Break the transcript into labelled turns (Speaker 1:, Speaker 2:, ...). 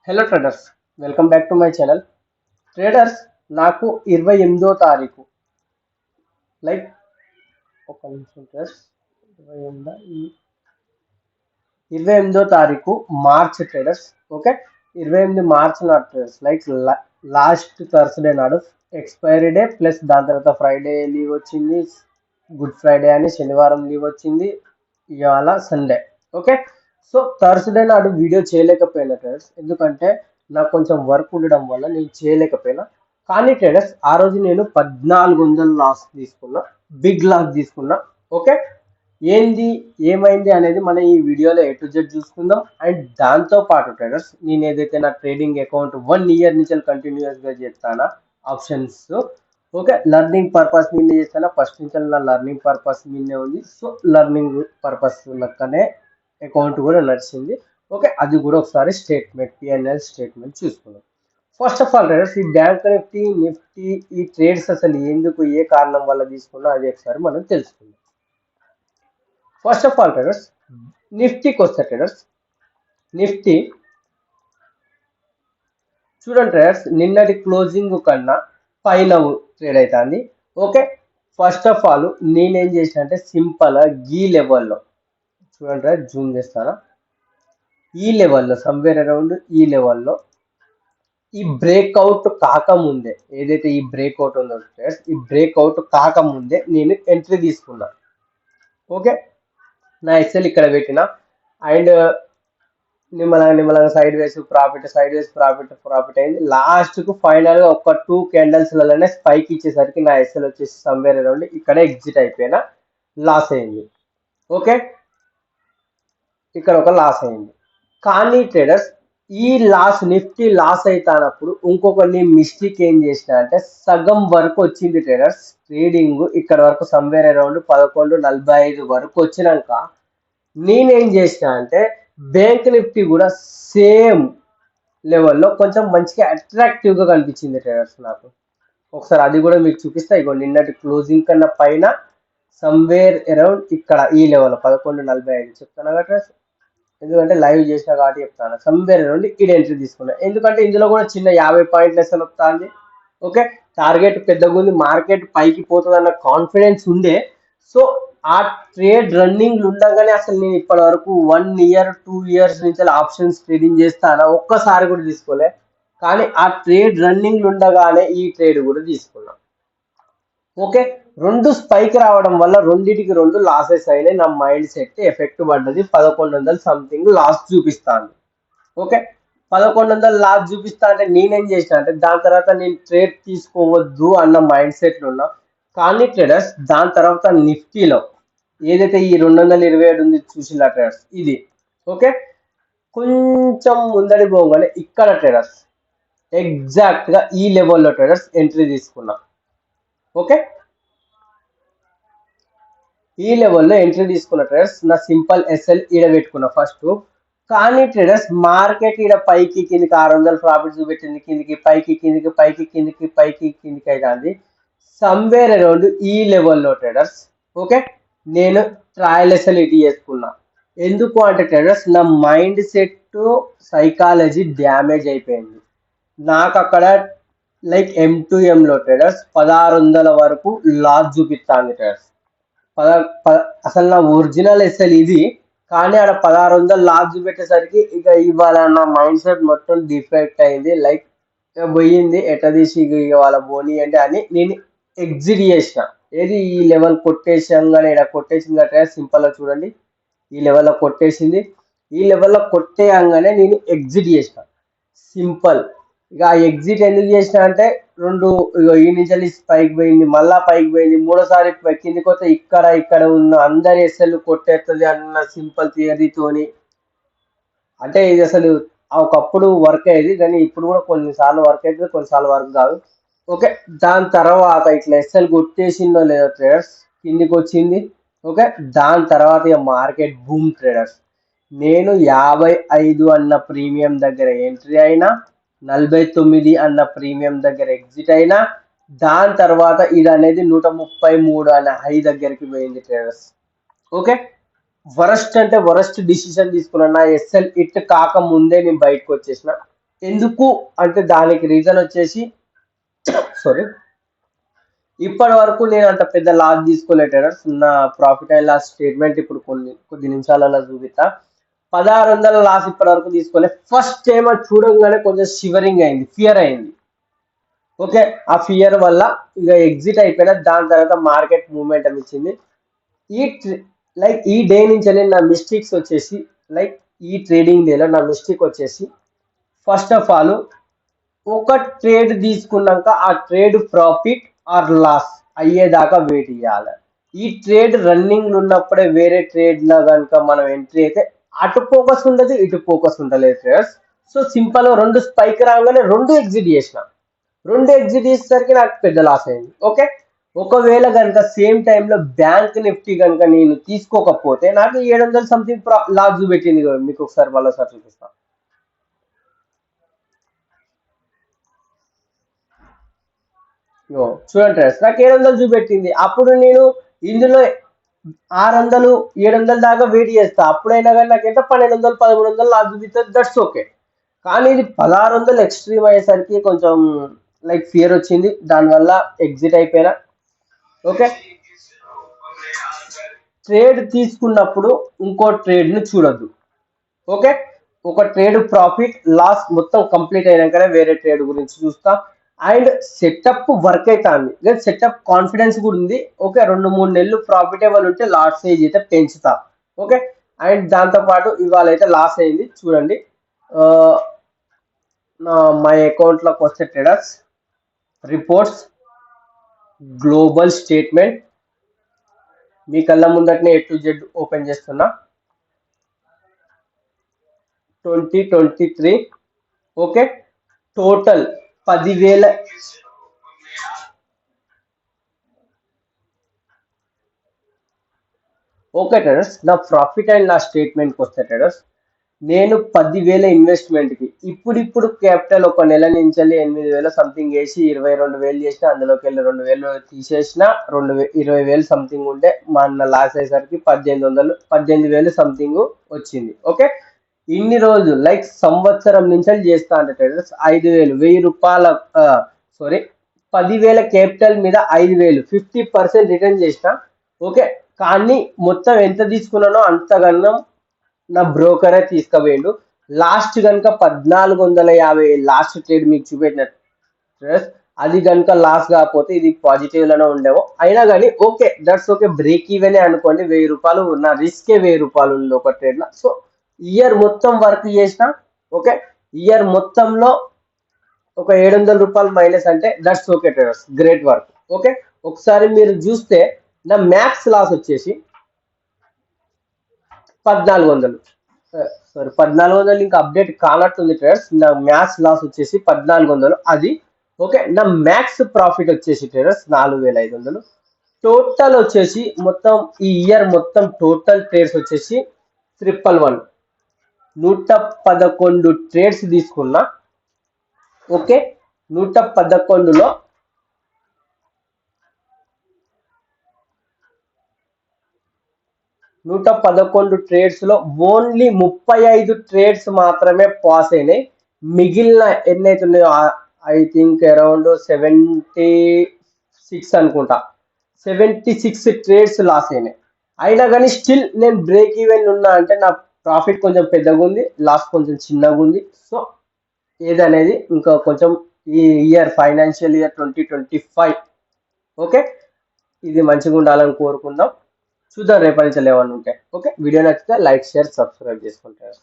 Speaker 1: Hello traders, welcome back to my channel. Traders, నాకు 28వ తారీఖు like ఒక నిమిషం ట్రేడర్స్, 28వ తారీఖు మార్చ్ ట్రేడర్స్. ఓకే, 28 మార్చ్ నాడు ట్రేడర్స్, లైక్ లాస్ట్ థర్స్డే నాడు ఎక్స్పైరీ డే, ప్లస్ దాని తర్వాత ఫ్రైడే లీవ్ వచ్చింది, గుడ్ ఫ్రైడే అని శనివారం లీవ్ వచ్చింది, ఇవాళ సండే. ఓకే, సో థర్స్డే నాడు వీడియో చేయలేకపోయినా ట్రేడర్స్, ఎందుకంటే నాకు కొంచెం వర్క్ ఉండడం వల్ల నేను చేయలేకపోయినా. కానీ ట్రేడర్స్, ఆ రోజు నేను 1400 లాస్ తీసుకున్నా, బిగ్ లాస్ తీసుకున్నా. ఓకే, ఏంది ఏమైంది అనేది మనం ఈ వీడియోలో ఎ టు జెడ్ చూసుకుందాం. అండ్ దాంతో పాటు ట్రేడర్స్, నేను ఏదైతే నా ట్రేడింగ్ అకౌంట్ 1 ఇయర్ నుంచి కంటిన్యూస్గా చేస్తానా ఆప్షన్స్, ఓకే, లర్నింగ్ పర్పస్ మీదే చేస్తానా, ఫస్ట్ నుంచి నా లర్నింగ్ పర్పస్ మీదే ఉంది. సో లర్నింగ్ పర్పస్ లెక్కనే అకౌంట్ కూడా నడిచింది. ఓకే, అది కూడా ఒకసారి స్టేట్మెంట్, పిఎన్ఎల్ స్టేట్మెంట్ చూసుకుందాం. ఫస్ట్ ఆఫ్ ఆల్ ట్రేడర్స్, ఈ బ్యాంక్ నిఫ్టీ ఈ ట్రేడ్స్ అసలు ఎందుకు, ఏ కారణం వల్ల తీసుకున్నా అది ఒకసారి మనం తెలుసుకుందాం. ఫస్ట్ ఆఫ్ ఆల్ ట్రేడర్స్, నిఫ్టీకి వస్తే ట్రేడర్స్, నిఫ్టీ చూడండి ట్రేడర్స్, నిన్నటి క్లోజింగ్ కన్నా పైన ట్రేడ్ అవుతుంది. ఓకే, ఫస్ట్ ఆఫ్ ఆల్ నేనేం చేసిన అంటే సింపుల్గా ఈ లెవెల్లో చూడండి, జూమ్ చేస్తానా, ఈ లెవెల్లో సమ్వేర్ అరౌండ్ ఈ లెవెల్లో ఈ బ్రేక్అవుట్ కాకముందే, ఏదైతే ఈ బ్రేక్అవుట్ ఉందో ట్రేడర్స్, ఈ బ్రేక్అవుట్ కాకముందే నేను ఎంట్రీ తీసుకున్నా. ఓకే, నా ఎక్సెల్ ఇక్కడ పెట్టిన, అండ్ నిమ్మలంగా సైడ్ వేస్ ప్రాఫిట్ అయింది. లాస్ట్కు ఫైనల్గా ఒక 2 క్యాండిల్స్లలోనే స్పైక్ ఇచ్చేసరికి నా ఎక్సెల్ వచ్చేసి సమ్వేర్ అరౌండ్ ఇక్కడ ఎగ్జిట్ అయిపోయినా, లాస్ అయింది. ఓకే, ఇక్కడ ఒక లాస్ అయింది. కానీ ట్రేడర్స్, ఈ లాస్ నిఫ్టీ లాస్ అవుతానప్పుడు ఇంకొక మిస్టేక్ ఏం చేసిన అంటే సగం వరకు వచ్చింది ట్రేడర్స్. ట్రేడింగ్ ఇక్కడ వరకు సమ్వేర్ అరౌండ్ 11:45 వరకు వచ్చినాక నేనేం చేసిన అంటే బ్యాంక్ నిఫ్టీ కూడా సేమ్ లెవెల్లో కొంచెం మంచిగా అట్రాక్టివ్గా కనిపించింది ట్రేడర్స్ నాకు. ఒకసారి అది కూడా మీకు చూపిస్తా. ఇగో నిన్నటి క్లోజింగ్ కన్నా పైన సమ్వేర్ అరౌండ్ ఇక్కడ ఈ లెవెల్లో 11:45 చెప్తాను కదా, ఎందుకంటే లైవ్ చేసిన కాబట్టి చెప్తాను. సమ్వేర్ అరౌండ్ ఇక్కడ ఎంట్రీ తీసుకున్నా, ఎందుకంటే ఇందులో కూడా చిన్న 50 పాయింట్ లెసన్ వస్తుంది. ఓకే, టార్గెట్ పెద్దగా ఉంది, మార్కెట్ పైకి పోతుంది అన్న కాన్ఫిడెన్స్ ఉండే. సో ఆ ట్రేడ్ రన్నింగ్ ఉండగానే అసలు నేను ఇప్పటి వరకు 1 ఇయర్ 2 ఇయర్స్ నుంచి ఆప్షన్స్ ట్రేడింగ్ చేస్తాను, ఒక్కసారి కూడా తీసుకోలే. కానీ ఆ ట్రేడ్ రన్నింగ్ ఉండగానే ఈ ట్రేడ్ కూడా తీసుకున్నా. ఓకే, రెండు స్పైక్ రావడం వల్ల రెండింటికి రెండు లాసెస్ అయినాయి. నా మైండ్ సెట్ ఎఫెక్ట్ పడ్డది, 1100 సంథింగ్ లాస్ చూపిస్తాను. ఓకే, 1100 లాస్ చూపిస్తా అంటే నేనేం చేసిన అంటే దాని తర్వాత నేను ట్రేడ్ తీసుకోవద్దు అన్న మైండ్ సెట్లు ఉన్నా. కానీ ట్రేడర్స్, దాని తర్వాత నిఫ్టీలో ఏదైతే ఈ 227 ఉంది చూసినా ట్రేడర్స్, ఇది ఓకే కొంచెం ముందడి పోగానే ఇక్కడ ట్రేడర్స్ ఎగ్జాక్ట్ గా ఈ లెవెల్లో ట్రేడర్స్ ఎంట్రీ తీసుకున్నా. ఓకే, ఈ లెవెల్లో ఎంట్రీ తీసుకున్న ట్రేడర్స్ నా సింపుల్ ఎస్ఎల్ ఈడ పెట్టుకున్నా ఫస్ట్. కానీ ట్రేడర్స్ మార్కెట్ ఈడ పైకి కిందికి 600 ప్రాఫిట్ చూపెట్టింది, కిందికి పైకి కిందికి పైకి కిందికి పైకి కిందికి అవుతుంది. సమ్వేర్ అరౌండ్ ఈ లెవెల్లో ట్రేడర్స్ ఓకే నేను ట్రయల్ ఎస్ఎల్ ఇటీ చేసుకున్నా. ఎందుకు అంటే ట్రేడర్స్, నా మైండ్ సెట్ సైకాలజీ డ్యామేజ్ అయిపోయింది. నాకు అక్కడ లైక్ M2Mలో ట్రేడర్స్ 1600 వరకు లాస్ చూపిస్తాను ట్రేడర్స్. అసలు నా ఒరిజినల్ ఎస్ఎల్ ఇది, కానీ ఆడ 1600 లాస్ చూపెట్టేసరికి ఇక ఇవాళ నా మైండ్ సెట్ మొత్తం డిఫెక్ట్ అయింది. లైక్ పోయింది ఎట్ట తీసి ఇవాళ బోని అంటే అని నేను ఎగ్జిట్ చేసిన. ఏది ఈ లెవెల్ కొట్టేసంగానే ఇక్కడ కొట్టేసింది అంటే సింపుల్గా చూడండి, ఈ లెవెల్లో కొట్టేసింది. ఈ లెవెల్లో కొట్టేయంగానే నేను ఎగ్జిట్ చేసిన సింపుల్. ఇక ఆ ఎగ్జిట్ ఎందుకు చేసిన అంటే రెండు ఈ నుంచి పైకి పోయింది, మళ్ళా పైకి పోయింది, మూడోసారి కిందికి వస్తే ఇక్కడ ఉన్న అందరి ఎస్ఎల్ కొట్టేస్తుంది అన్న సింపుల్ థియరీతోని. అంటే ఇది అసలు ఒకప్పుడు వర్క్ అయ్యేది, కానీ ఇప్పుడు కూడా కొన్నిసార్లు వర్క్ అవుతుంది, కొన్నిసార్లు వర్క్ కాదు. ఓకే, దాని తర్వాత ఇట్లా ఎస్ఎల్ కొట్టేసిందో లేదో ట్రేడర్స్ కిందికి వచ్చింది. ఓకే, దాని తర్వాత ఇక మార్కెట్ బూమ్ ట్రేడర్స్. నేను 55 అన్న ప్రీమియం దగ్గర ఎంట్రీ అయినా, 49 అన్న ప్రీమియం దగ్గర ఎగ్జిట్ అయినా, దాని తర్వాత ఇది అనేది 133 అనే హై దగ్గరికి పోయింది ట్రేడర్స్. ఓకే, వరస్ట్ అంటే వరస్ట్ డిసిషన్ తీసుకున్నా. నా ఎస్ఎల్ ఇట్ కాక ముందే నేను బయటకు వచ్చేసిన. ఎందుకు అంటే దానికి రీజన్ వచ్చేసి సారీ, ఇప్పటి వరకు నేను అంత పెద్ద లాస్ తీసుకోలేదు ట్రేడర్స్. నా ప్రాఫిట్ అండ్ లాస్ స్టేట్మెంట్ ఇప్పుడు కొద్ది నిమిషాలలో చూపిస్తా. 1600 లాస్ ఇప్పటి వరకు తీసుకోలేదు. ఫస్ట్ టైం అది చూడంగానే కొంచెం షివరింగ్ అయింది, ఫియర్ అయింది. ఓకే, ఆ ఫియర్ వల్ల ఇక ఎగ్జిట్ అయిపోయినా. దాని తర్వాత మార్కెట్ మూవ్మెంట్ ఇచ్చింది. ఈ లైక్ ఈ డే నుంచి నా మిస్టేక్స్ వచ్చేసి, లైక్ ఈ ట్రేడింగ్ డేలో నా మిస్టేక్ వచ్చేసి, ఫస్ట్ ఆఫ్ ఆల్ ఒక ట్రేడ్ తీసుకున్నాక ఆ ట్రేడ్ ప్రాఫిట్ ఆర్ లాస్ అయ్యేదాకా వెయిట్ చేయాలి. ఈ ట్రేడ్ రన్నింగ్ ఉన్నప్పుడే వేరే ట్రేడ్ లా కనుక మనం ఎంట్రీ అయితే అటు ఫోకస్ ఉండదు, ఇటు ఫోకస్ ఉండలేదు ట్రేడర్స్. సో సింపుల్ గా రెండు స్పైక్ రాగానే రెండు ఎగ్జిట్ చేసిన. రెండు ఎగ్జిట్ చేసేసరికి నాకు పెద్ద లాస్ అయింది. ఓకే, ఒకవేళ కనుక సేమ్ టైంలో బ్యాంక్ నిఫ్టీ కనుక నేను తీసుకోకపోతే నాకు 700 సంథింగ్ లాస్ చూపెట్టింది. మీకు ఒకసారి మళ్ళీ చూపిస్తాను. చూడండి నాకు 700 చూపెట్టింది. అప్పుడు నేను ఇందులో 600 700 దాకా వెయిట్ చేస్తా. అప్పుడైనా కానీ నాకు ఎంత 1200 1300 లాస్ చూపిస్తుంది. That's okay. కానీ ఇది 1600 ఎక్స్ట్రీమ్ అయ్యేసరికి కొంచెం లైక్ ఫియర్ వచ్చింది. దానివల్ల ఎగ్జిట్ అయిపోయినా. ఓకే, ట్రేడ్ తీసుకున్నప్పుడు ఇంకో ట్రేడ్ ని చూడొద్దు. ఓకే, ఒక ట్రేడ్ ప్రాఫిట్ లాస్ మొత్తం కంప్లీట్ అయినాకనే వేరే ట్రేడ్ గురించి చూస్తా. అండ్ సెటప్ వర్క్ అవుతుంది, సెటప్ కాన్ఫిడెన్స్ కూడా ఉంది. ఓకే, 2-3 నెలలు ప్రాఫిటబుల్ ఉంటే లాస్ ఏజ్ అయితే పెంచుతా. ఓకే, అండ్ దాంతోపాటు ఇవాళ అయితే లాస్ అయింది. చూడండి, మై అకౌంట్లోకి వస్తే ట్రేడర్స్ రిపోర్ట్స్ గ్లోబల్ స్టేట్మెంట్ మీ కళ్ళ ముందటనే A to Z ఓపెన్ చేస్తున్నా. 2023 ఓకే, టోటల్ 10,000. ఓకే ట్రేడర్స్, నా ప్రాఫిట్ అండ్ లాస్ స్టేట్మెంట్కి వస్తే ట్రేడర్స్, నేను 10,000 ఇన్వెస్ట్మెంట్కి ఇప్పుడు క్యాపిటల్ ఒక నెల నుంచి 8,000 సంథింగ్ వేసి 22,000 చేసిన. అందులోకి వెళ్ళి 2,000 తీసేసిన. 20,000 సంథింగ్ ఉంటే మా అన్న లాస్ అయ్యేసరికి 18,000 సంథింగ్ వచ్చింది. ఓకే, ఇన్ని రోజులు లైక్ సంవత్సరం నుంచి చేస్తా అంటే ట్రేడర్స్ 5,000 1000 సారీ 10,000 క్యాపిటల్ మీద 5,000 50% రిటర్న్ చేసిన. ఓకే, కానీ మొత్తం ఎంత తీసుకున్నానో అంతగన్నా నా బ్రోకరే తీసుకుపోయిండు. లాస్ట్ కనుక 1,450 లాస్ట్ ట్రేడ్ మీకు చూపెట్టిన అది కనుక లాస్ కాకపోతే ఇది పాజిటివ్ లోనే ఉండేవో. అయినా కానీ ఓకే, దట్స్ ఓకే, బ్రేక్ ఈవెనే అనుకోండి. 1,000 రూపాయలు నా రిస్కే 1,000 రూపాయలు ఉంది ఒక ట్రేడ్ లో. సో ఇయర్ మొత్తం వర్క్ చేసిన. ఓకే, ఇయర్ మొత్తంలో ఒక 700 రూపాయలు మైనస్ అంటే that's okay traders, great work. Okay, ఒకసారి మీరు చూస్తే నా మ్యాక్స్ లాస్ వచ్చేసి 1,400. సారీ 1,400 ఇంకా అప్డేట్ కానట్టుంది ట్రేడర్స్. నా మ్యాక్స్ లాస్ వచ్చేసి 1,400 అది. ఓకే, నా మ్యాక్స్ ప్రాఫిట్ వచ్చేసి ట్రేడర్స్ 4,500. టోటల్ వచ్చేసి మొత్తం ఈ ఇయర్ మొత్తం టోటల్ ట్రేడ్స్ వచ్చేసి 111. 111 ట్రేడ్స్ తీసుకున్నా. ఓకే, 111లో 111 ట్రేడ్స్ లో ఓన్లీ 35 ట్రేడ్స్ మాత్రమే పాస్ అయినాయి. మిగిలిన ఎన్నైతే ఉన్నాయో ఐ థింక్ అరౌండ్ 76 అనుకుంటా, 76 ట్రేడ్స్ లాస్ అయినాయి. అయినా కానీ స్టిల్ నేను బ్రేక్ ఈవెన్ ఉన్నా అంటే నా ప్రాఫిట్ కొంచెం పెద్దగా ఉంది, లాస్ కొంచెం చిన్నగా ఉంది. సో ఏదనేది ఇంకా కొంచెం ఈ ఇయర్ ఫైనాన్షియల్ ఇయర్ 2025 ఓకే, ఇది మంచిగా ఉండాలని కోరుకుందాం. చూద్దాం రేపటి నుంచి ఏమన్నా ఉంటే. ఓకే, వీడియో నచ్చితే లైక్ షేర్ సబ్స్క్రైబ్ చేసుకుంటారు.